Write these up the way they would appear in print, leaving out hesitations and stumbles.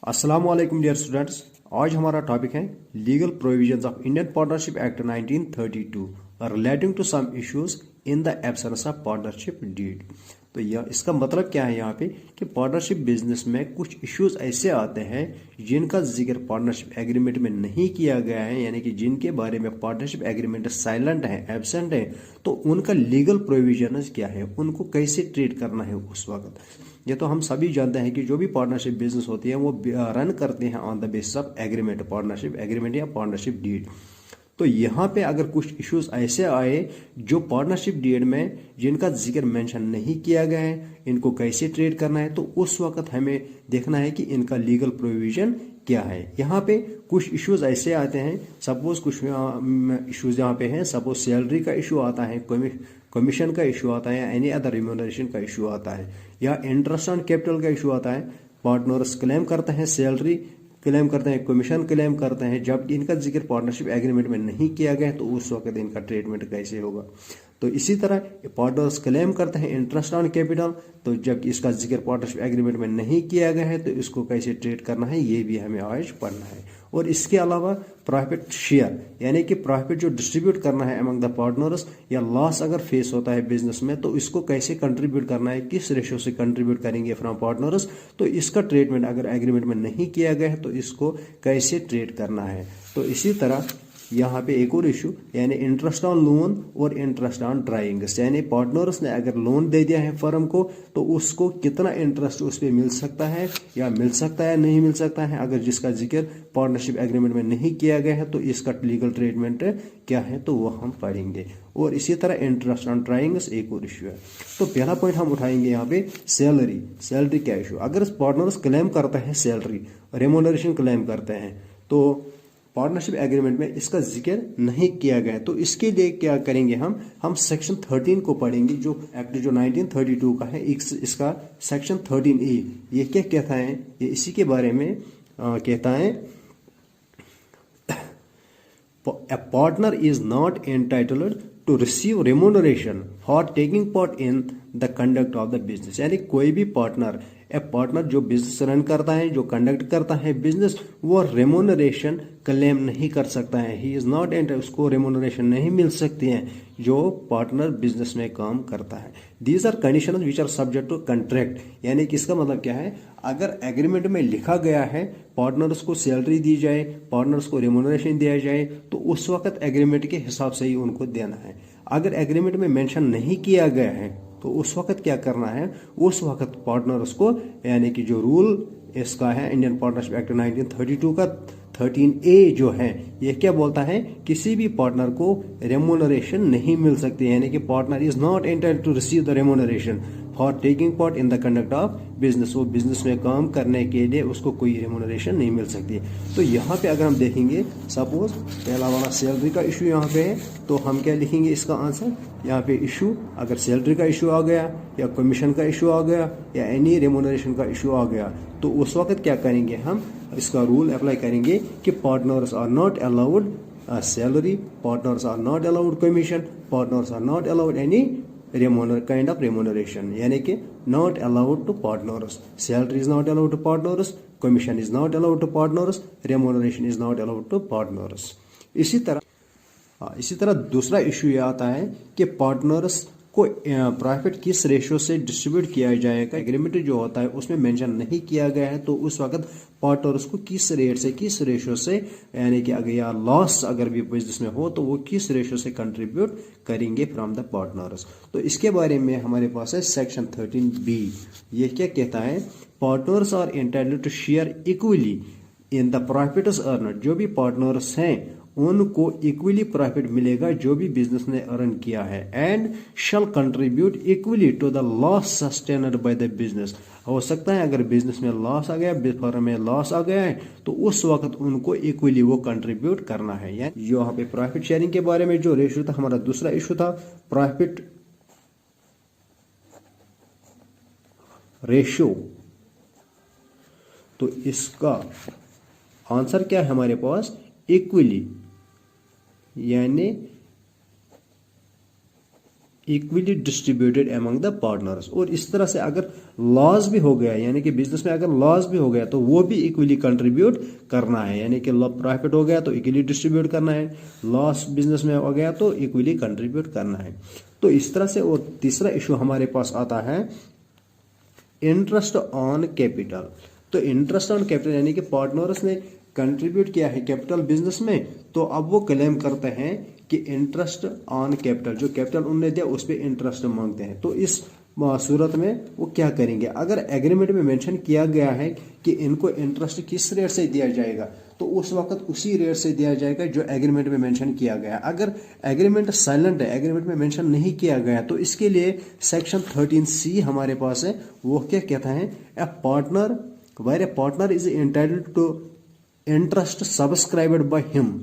अस्सलाम वालेकुम dear students. आज हमारा टॉपिक है legal provisions of Indian partnership act 1932 relating to some issues in the absence of partnership deed. तो यह इसका मतलब क्या है यहाँ पे कि पार्टनरशिप बिजनेस में कुछ इश्यूज ऐसे आते हैं जिनका जिक्र पार्टनरशिप एग्रीमेंट में नहीं किया गया है, यानी कि जिनके बारे में पार्टनरशिप एग्रीमेंट साइलेंट है, एब्सेंट है। तो उनका लीगल प्रोविजंस क्या है, उनको कैसे ट्रीट करना है उस वक्त। ये तो हम सभी जानते हैं कि जो भी पार्टनरशिप बिजनेस होती है वो रन करते हैं on the basis of agreement, partnership agreement या पार्टनरशिप डीड। तो यहाँ पे अगर कुछ इश्यूज ऐसे आए जो पार्टनरशिप डीड में जिनका जिक्र मेंशन नहीं किया गया है, इनको कैसे ट्रीट करना है, तो उस वक्त हमें देखना है कि इनका लीगल प्रोविजन क्या है। यहाँ पे कुछ इश्यूज ऐसे आते हैं, सपोज कुछ इश्यूज यहाँ पे हैं, सपोज सैलरी का इशू आता है, कमीशन का इशू आता है, या एनी अदर रिम्यूनरेशन का इशू आता है, या इंटरेस्ट ऑन कैपिटल का इशू आता है। पार्टनर्स क्लेम करते हैं सैलरी, क्लेम करते हैं कमीशन, क्लेम करते हैं, जब इनका जिक्र पार्टनरशिप एग्रीमेंट में नहीं किया गया तो उस वक्त इनका ट्रीटमेंट कैसे होगा। तो इसी तरह पार्टनर्स क्लेम करते हैं इंटरेस्ट ऑन कैपिटल, तो जब इसका जिक्र पार्टनरशिप एग्रीमेंट में नहीं किया गया है तो इसको कैसे ट्रीट करना है, ये भी हमें आज पढ़ना है। और इसके अलावा प्रॉफिट शेयर, यानी कि प्रॉफिट जो डिस्ट्रीब्यूट करना है अमंग द पार्टनर्स, या लॉस अगर फेस होता है बिजनेस में तो इसको कैसे कंट्रीब्यूट करना है, किस रेशियो से कंट्रीब्यूट करेंगे फ्रॉम पार्टनर्स। तो इसका ट्रीटमेंट अगर एग्रीमेंट में नहीं किया गया है तो इसको कैसे ट्रीट करना है। तो इसी तरह यहाँ पे एक और इशू, यानी इंटरेस्ट ऑन लोन और इंटरेस्ट ऑन ड्राइंग्स, यानी पार्टनर्स ने अगर लोन दे दिया है फर्म को तो उसको कितना इंटरेस्ट उस पर मिल सकता है, या मिल सकता है नहीं मिल सकता है। अगर जिसका जिक्र पार्टनरशिप एग्रीमेंट में नहीं किया गया है तो इसका लीगल ट्रीटमेंट क्या है, तो वो हम पढ़ेंगे। और इसी तरह इंटरेस्ट ऑन ड्राइंग्स एक और इशू है। तो पहला पॉइंट हम उठाएंगे यहाँ पे सैलरी क्या इशू। अगर पार्टनर्स क्लेम करते हैं सैलरी, रेम्यूनरेशन क्लेम करते हैं, तो पार्टनरशिप एग्रीमेंट में इसका जिक्र नहीं किया गया, तो इसके लिए क्या करेंगे, हम सेक्शन 13 को पढ़ेंगे, जो एक्ट जो 1932 का है। इसका सेक्शन 13A ये क्या कहता है, ये इसी के बारे में कहता है, a partner is not entitled to receive remuneration for taking part in the conduct of the business। यानी कोई भी पार्टनर जो बिजनेस रन करता है, जो कंडक्ट करता है बिजनेस, वो रेमुनरेशन क्लेम नहीं कर सकता है। ही इज नॉट एंटर, उसको रेमुनरेशन नहीं मिल सकती है जो पार्टनर बिजनेस में काम करता है। These are conditions which are subject to contract, यानी कि इसका मतलब क्या है, अगर एग्रीमेंट में लिखा गया है पार्टनर्स को सैलरी दी जाए, पार्टनर्स को रेमुनरेशन दिया जाए, तो उस वक्त एग्रीमेंट के हिसाब से ही उनको देना है। अगर एग्रीमेंट में मेंशन नहीं किया गया है तो उस वक्त क्या करना है, उस वक्त पार्टनर्स को, यानी कि जो रूल इसका है इंडियन पार्टनरशिप एक्ट 1932 का 13A जो है, ये क्या बोलता है, किसी भी पार्टनर को रेमुनरेशन नहीं मिल सकती, यानी कि partner is not entitled to receive the remuneration for taking part in the conduct of business. वो बिजनेस में काम करने के लिए उसको कोई रेमुनरेशन नहीं मिल सकती। तो यहाँ पे अगर हम देखेंगे, सपोज पहला वाला सैलरी का इशू यहाँ पे है, तो हम क्या लिखेंगे इसका आंसर, यहाँ पे इशू अगर सैलरी का इशू आ गया, या कमीशन का इशू आ गया, या एनी रेमुनरेशन का इशू आ गया, तो उस वक्त क्या करेंगे, हम इसका रूल अप्लाई करेंगे कि partners are not allowed salary, partners are not allowed commission, partners are not allowed any kind of remuneration, यानी कि not allowed to partners. Salary is not allowed to partners, commission is not allowed to partners, remuneration is not allowed to partners. इसी तरह दूसरा issue ये आता है कि partners को प्रॉफिट किस रेशियो से डिस्ट्रीब्यूट किया जाएगा। एग्रीमेंट जो होता है उसमें मेंशन नहीं किया गया है, तो उस वक्त पार्टनर्स को किस रेट से, किस रेशियो से, यानी कि अगर या लॉस अगर भी बिजनेस में हो तो वो किस रेशियो से कंट्रीब्यूट करेंगे फ्रॉम द पार्टनर्स। तो इसके बारे में हमारे पास है सेक्शन 13B। ये क्या कहता है, partners are entitled to share equally in the profits earned. जो भी पार्टनर्स हैं उनको इक्वली प्रॉफिट मिलेगा जो भी बिजनेस ने अर्न किया है, and shall contribute equally to the loss sustained by the business. हो सकता है अगर बिजनेस में लॉस आ गया, फर्म में लॉस आ गया है, तो उस वक्त उनको इक्वली वो कंट्रीब्यूट करना है। यानी यहाँ पे प्रॉफिट शेयरिंग के बारे में जो रेशियो था, हमारा दूसरा इशू था प्रॉफिट रेशियो। तो इसका आंसर क्या है हमारे पास, इक्वली, यानी equally distributed among the partners. और इस तरह से अगर लॉस भी हो गया, यानी कि बिजनेस में अगर लॉस भी हो गया तो वो भी इक्वली कंट्रीब्यूट करना है, यानी कि प्रॉफिट हो गया तो इक्वली डिस्ट्रीब्यूट करना है, लॉस बिजनेस में हो गया तो इक्वली कंट्रीब्यूट करना है। तो इस तरह से। और तीसरा इशू हमारे पास आता है इंटरेस्ट ऑन कैपिटल। तो इंटरेस्ट ऑन कैपिटल यानी कि पार्टनर्स ने कंट्रीब्यूट किया है कैपिटल बिजनेस में, तो अब वो क्लेम करते हैं कि इंटरेस्ट ऑन कैपिटल, जो कैपिटल उन्होंने दिया उस पर इंटरेस्ट मांगते हैं। तो इस सूरत में वो क्या करेंगे, अगर एग्रीमेंट में मेंशन किया गया है कि इनको इंटरेस्ट किस रेट से दिया जाएगा तो उस वक्त उसी रेट से दिया जाएगा जो एग्रीमेंट में मेंशन किया गया। अगर एग्रीमेंट साइलेंट है, एग्रीमेंट में मेंशन नहीं किया गया, तो इसके लिए सेक्शन 13C हमारे पास है। वो क्या कहता है, a partner where a partner is entitled to interest subscribed by him,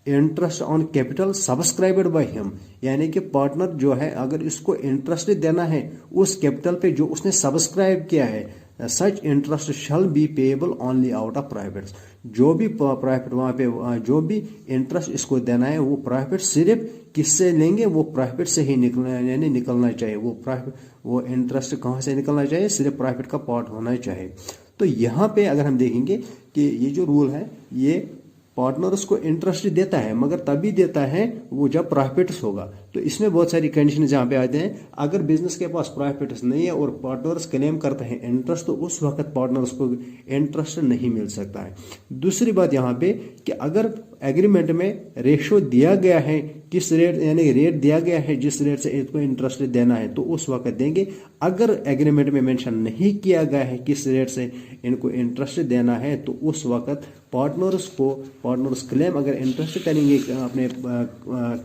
interest on capital subscribed by him, यानी कि पार्टनर जो है अगर इसको इंटरेस्ट देना है उस कैपिटल पे जो उसने सब्सक्राइब किया है, such interest shall be payable only out of profits. जो भी प्रॉफिट वहां पे जो भी इंटरेस्ट इसको देना है वो प्रॉफिट सिर्फ किससे लेंगे, वो प्रॉफिट से ही निकलना, यानी निकलना चाहिए। वो प्रॉफिट, वो इंटरेस्ट कहाँ से निकलना चाहिए, सिर्फ प्रॉफिट का पार्ट होना चाहिए। तो यहाँ पे अगर हम देखेंगे कि ये जो रूल है ये पार्टनर्स को इंटरेस्ट देता है, मगर तभी देता है वो जब प्रॉफिट्स होगा। तो इसमें बहुत सारी कंडीशन जहाँ पे आते हैं। अगर बिजनेस के पास प्रॉफिट्स नहीं है और पार्टनर्स क्लेम करते हैं इंटरेस्ट, तो उस वक्त पार्टनर्स को इंटरेस्ट नहीं मिल सकता है। दूसरी बात यहाँ पे कि अगर एग्रीमेंट में रेशो दिया गया है, किस रेट, यानी रेट दिया गया है जिस रेट से इसको इंटरेस्ट देना है, तो उस वक्त देंगे। अगर एग्रीमेंट में मेंशन नहीं किया गया है किस रेट से इनको इंटरेस्ट देना है, तो उस वक्त पार्टनर्स क्लेम अगर इंटरेस्ट करेंगे अपने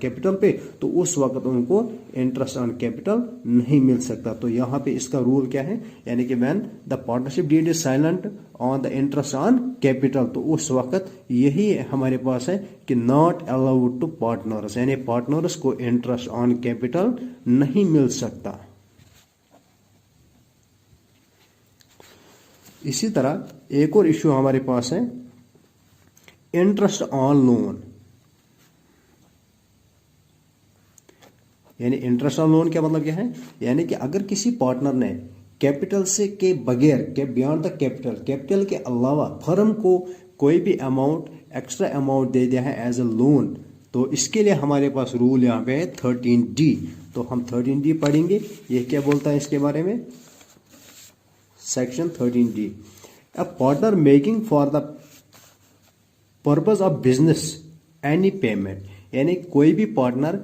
कैपिटल पे, तो उस वक्त उनको इंटरेस्ट ऑन कैपिटल नहीं मिल सकता। तो यहाँ पे इसका रूल क्या है, यानी कि when the partnership deed is silent on the interest on capital, तो उस वक्त यही हमारे पास है कि नॉट अलाउड टू पार्टनर्स, यानी पार्टनर्स को इंटरेस्ट ऑन कैपिटल नहीं मिल सकता। इसी तरह एक और इश्यू हमारे पास है इंटरेस्ट ऑन लोन। यानी इंटरेस्ट ऑन लोन क्या मतलब क्या है, यानी कि अगर किसी पार्टनर ने कैपिटल से के बगैर के बियॉन्ड द कैपिटल के अलावा फर्म को कोई भी अमाउंट, एक्स्ट्रा अमाउंट दे दिया है एज अ लोन, तो इसके लिए हमारे पास रूल यहाँ पे है 13D। तो हम 13D पढ़ेंगे। ये क्या बोलता है इसके बारे में, section 13D, a partner making for the purpose of business any payment, यानी कोई भी पार्टनर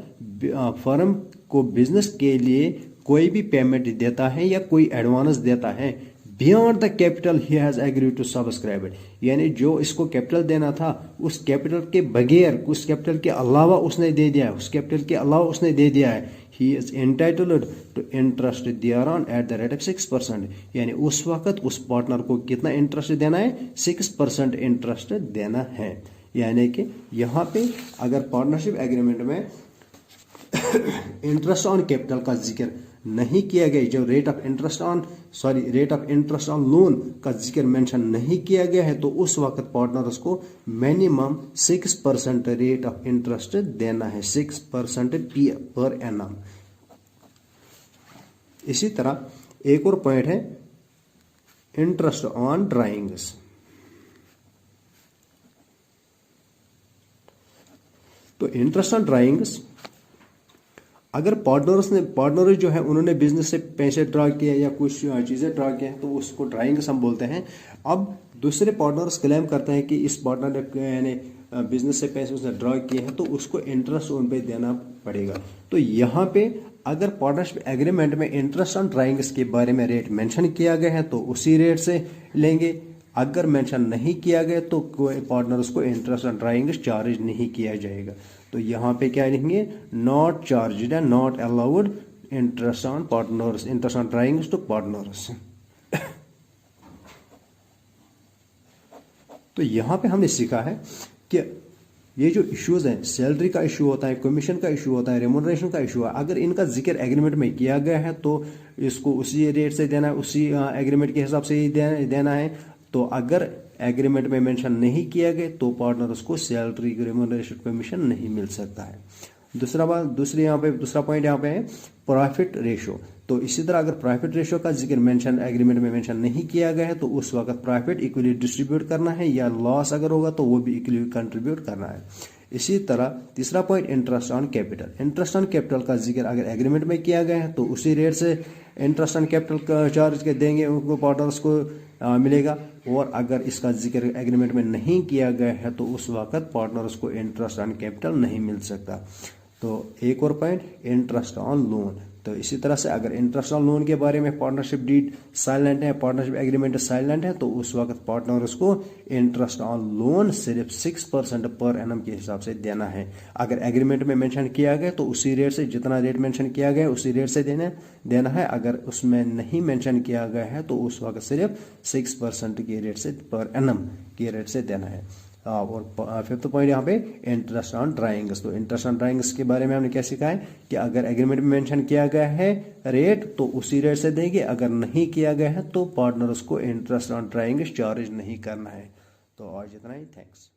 फर्म को बिजनेस के लिए कोई भी पेमेंट देता है या कोई एडवांस देता है बियॉन्ड द कैपिटल ही हैज एग्रीड टू सब्सक्राइब, यानी जो इसको कैपिटल देना था उस कैपिटल के बगैर, उस कैपिटल के अलावा उसने दे दिया है, उस कैपिटल के अलावा उसने दे दिया है, he is entitled to interest thereon at the rate of 6%, यानी उस वक्त उस पार्टनर को कितना इंटरेस्ट देना है, 6% इंटरेस्ट देना है। यानी कि यहाँ पे अगर पार्टनरशिप एग्रीमेंट में इंटरेस्ट ऑन कैपिटल का जिक्र नहीं किया गया, जो rate of interest on loan का जिक्र मेंशन नहीं किया गया है, तो उस वक्त पार्टनर्स को मिनिमम 6% रेट ऑफ इंटरेस्ट देना है, 6% पर एनम। इसी तरह एक और पॉइंट है इंटरेस्ट ऑन ड्राइंग्स। तो इंटरेस्ट ऑन ड्राइंग्स, अगर पार्टनर जो है उन्होंने बिजनेस से पैसे ड्रा किए या कुछ चीज़ें ड्रा किए हैं, तो उसको ड्राइंग्स हम बोलते हैं। अब दूसरे पार्टनर्स क्लेम करते हैं कि इस पार्टनर ने यानी बिजनेस से पैसे उसने ड्रा किए हैं, तो उसको इंटरेस्ट उन पे देना पड़ेगा। तो यहाँ पे अगर पार्टनरशिप एग्रीमेंट में इंटरेस्ट ऑन ड्राइंग्स के बारे में रेट मेंशन किया गया है तो उसी रेट से लेंगे। अगर मेंशन नहीं किया गया तो कोई पार्टनर्स को इंटरेस्ट ऑन ड्राइंग्स चार्ज नहीं किया जाएगा। तो यहाँ पे क्या लिखेंगे, not charge and not allowed interest on partners, interest on drawings to partners. तो यहाँ पे हमने सीखा है कि ये जो इश्यूज हैं, सैलरी का इशू होता है, कमीशन का इशू होता है, रेमुनरेशन का इशू है, अगर इनका जिक्र एग्रीमेंट में किया गया है तो इसको उसी रेट से देना है, उसी एग्रीमेंट के हिसाब से ही देना है। तो अगर एग्रीमेंट में मेंशन नहीं किया गया तो पार्टनर्स को सैलरी, रेमुनरेशन, कमीशन नहीं मिल सकता है। दूसरा पॉइंट यहाँ पे है प्रॉफिट रेशो। तो इसी तरह अगर प्रॉफिट रेशो का जिक्र मेंशन एग्रीमेंट में मेंशन नहीं किया गया है तो उस वक्त प्रॉफिट इक्वली डिस्ट्रीब्यूट करना है, या लॉस अगर होगा तो वो भी इक्वली कंट्रीब्यूट करना है। इसी तरह तीसरा point interest on capital. Interest on capital का जिक्र अगर एग्रीमेंट में किया गया है तो उसी रेट से इंटरेस्ट ऑन कैपिटल का चार्ज के देंगे उनको, पार्टनर्स को मिलेगा। और अगर इसका जिक्र एग्रीमेंट में नहीं किया गया है तो उस वक्त पार्टनर्स को इंटरेस्ट ऑन कैपिटल नहीं मिल सकता। तो एक और पॉइंट इंटरेस्ट ऑन लोन। तो इसी तरह से अगर इंटरेस्ट ऑन लोन के बारे में पार्टनरशिप डीड साइलेंट है, पार्टनरशिप एग्रीमेंट साइलेंट है, तो उस वक्त पार्टनर्स को इंटरेस्ट ऑन लोन सिर्फ 6% पर एनम के हिसाब से देना है। अगर एग्रीमेंट में मेंशन किया गया तो उसी रेट से, जितना रेट मेंशन किया गया उसी रेट से देना है। अगर उसमें नहीं मेंशन किया गया है तो उस वक्त सिर्फ 6% के रेट से, पर एनम के रेट से देना है। और फिफ्थ पॉइंट यहाँ पे इंटरेस्ट ऑन ड्राइंग्स। तो इंटरेस्ट ऑन ड्राइंग्स के बारे में हमने क्या सीखा है कि अगर एग्रीमेंट में मेंशन किया गया है रेट तो उसी रेट से देंगे, अगर नहीं किया गया है तो पार्टनर्स को इंटरेस्ट ऑन ड्राइंग्स चार्ज नहीं करना है। तो आज इतना ही, थैंक्स।